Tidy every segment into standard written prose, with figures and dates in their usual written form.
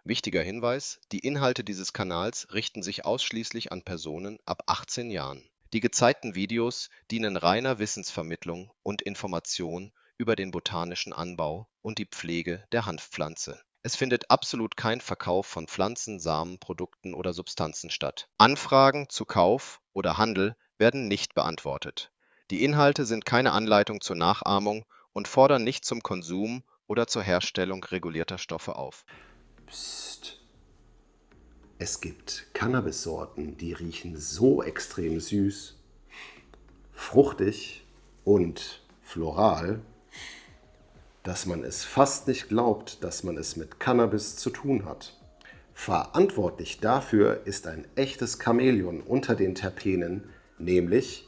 Wichtiger Hinweis: Die Inhalte dieses Kanals richten sich ausschließlich an Personen ab 18 Jahren. Die gezeigten Videos dienen reiner Wissensvermittlung und Information über den botanischen Anbau und die Pflege der Hanfpflanze. Es findet absolut kein Verkauf von Pflanzen, Samen, Produkten oder Substanzen statt. Anfragen zu Kauf oder Handel werden nicht beantwortet. Die Inhalte sind keine Anleitung zur Nachahmung und fordern nicht zum Konsum oder zur Herstellung regulierter Stoffe auf. Psst. Es gibt Cannabissorten, die riechen so extrem süß, fruchtig und floral, dass man es fast nicht glaubt, dass man es mit Cannabis zu tun hat. Verantwortlich dafür ist ein echtes Chamäleon unter den Terpenen, nämlich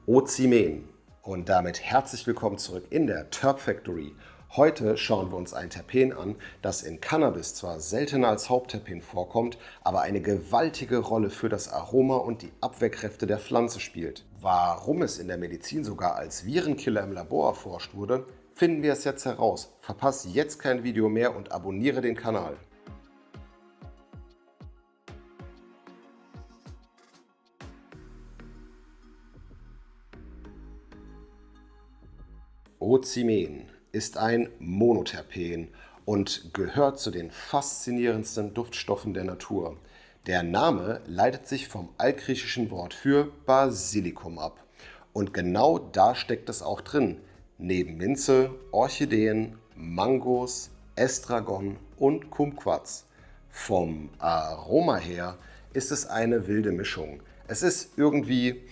Ozimen. Und damit herzlich willkommen zurück in der Terp Factory. Heute schauen wir uns ein Terpen an, das in Cannabis zwar seltener als Hauptterpen vorkommt, aber eine gewaltige Rolle für das Aroma und die Abwehrkräfte der Pflanze spielt. Warum es in der Medizin sogar als Virenkiller im Labor erforscht wurde, finden wir es jetzt heraus. Verpasse jetzt kein Video mehr und abonniere den Kanal. Ozimen ist ein Monoterpen und gehört zu den faszinierendsten Duftstoffen der Natur. Der Name leitet sich vom altgriechischen Wort für Basilikum ab. Und genau da steckt es auch drin. Neben Minze, Orchideen, Mangos, Estragon und Kumquats. Vom Aroma her ist es eine wilde Mischung. Es ist irgendwie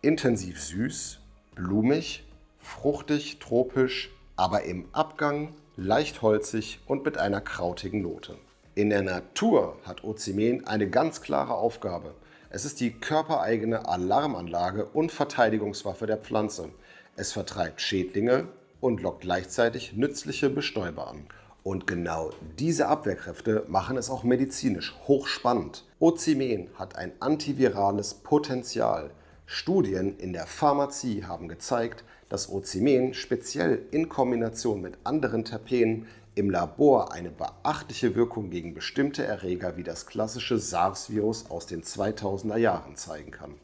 intensiv süß, blumig, fruchtig, tropisch, aber im Abgang leicht holzig und mit einer krautigen Note. In der Natur hat Ozimen eine ganz klare Aufgabe. Es ist die körpereigene Alarmanlage und Verteidigungswaffe der Pflanze. Es vertreibt Schädlinge und lockt gleichzeitig nützliche Bestäuber an. Und genau diese Abwehrkräfte machen es auch medizinisch hochspannend. Ozimen hat ein antivirales Potenzial. Studien in der Pharmazie haben gezeigt, dass Ozimen speziell in Kombination mit anderen Terpenen im Labor eine beachtliche Wirkung gegen bestimmte Erreger wie das klassische SARS-Virus aus den 2000er Jahren zeigen kann.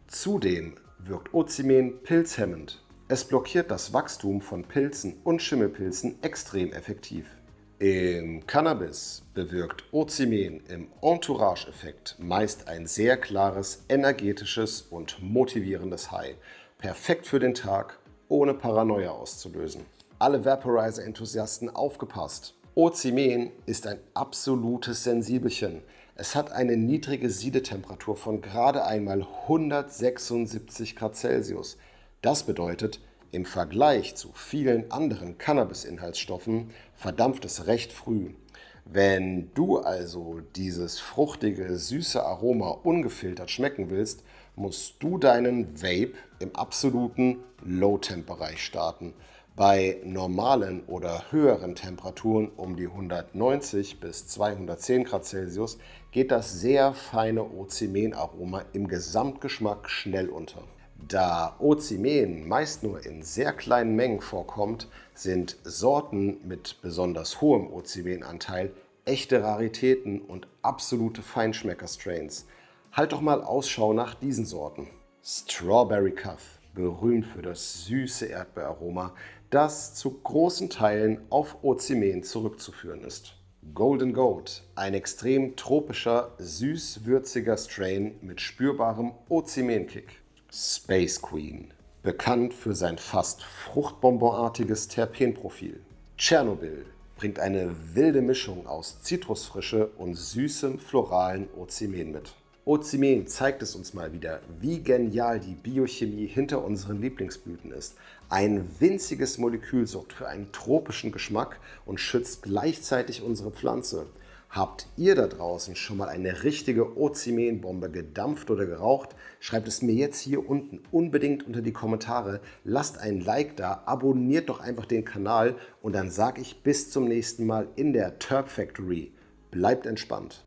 Zudem wirkt Ozimen pilzhemmend. Es blockiert das Wachstum von Pilzen und Schimmelpilzen extrem effektiv. Im Cannabis bewirkt Ozimen im Entourage-Effekt meist ein sehr klares, energetisches und motivierendes High. Perfekt für den Tag, ohne Paranoia auszulösen. Alle Vaporizer-Enthusiasten aufgepasst! Ozimen ist ein absolutes Sensibelchen. Es hat eine niedrige Siedetemperatur von gerade einmal 176 Grad Celsius. Das bedeutet, im Vergleich zu vielen anderen Cannabis-Inhaltsstoffen verdampft es recht früh. Wenn du also dieses fruchtige, süße Aroma ungefiltert schmecken willst, musst du deinen Vape im absoluten Low-Temp-Bereich starten. Bei normalen oder höheren Temperaturen um die 190 bis 210 Grad Celsius geht das sehr feine Ozimen-Aroma im Gesamtgeschmack schnell unter. Da Ozimen meist nur in sehr kleinen Mengen vorkommt, sind Sorten mit besonders hohem Ozimenanteil echte Raritäten und absolute Feinschmecker-Strains. Halt doch mal Ausschau nach diesen Sorten. Strawberry Cuff, berühmt für das süße Erdbeeraroma, das zu großen Teilen auf Ozimen zurückzuführen ist. Golden Goat, ein extrem tropischer, süß-würziger Strain mit spürbarem Ozimen-Kick. Space Queen, bekannt für sein fast fruchtbonbonartiges Terpenprofil. Tschernobyl bringt eine wilde Mischung aus Zitrusfrische und süßem floralen Ozimen mit. Ozimen zeigt es uns mal wieder, wie genial die Biochemie hinter unseren Lieblingsblüten ist. Ein winziges Molekül sorgt für einen tropischen Geschmack und schützt gleichzeitig unsere Pflanze. Habt ihr da draußen schon mal eine richtige Ozimenbombe gedampft oder geraucht? Schreibt es mir jetzt hier unten unbedingt unter die Kommentare. Lasst ein Like da, abonniert doch einfach den Kanal und dann sage ich bis zum nächsten Mal in der Terp Factory. Bleibt entspannt.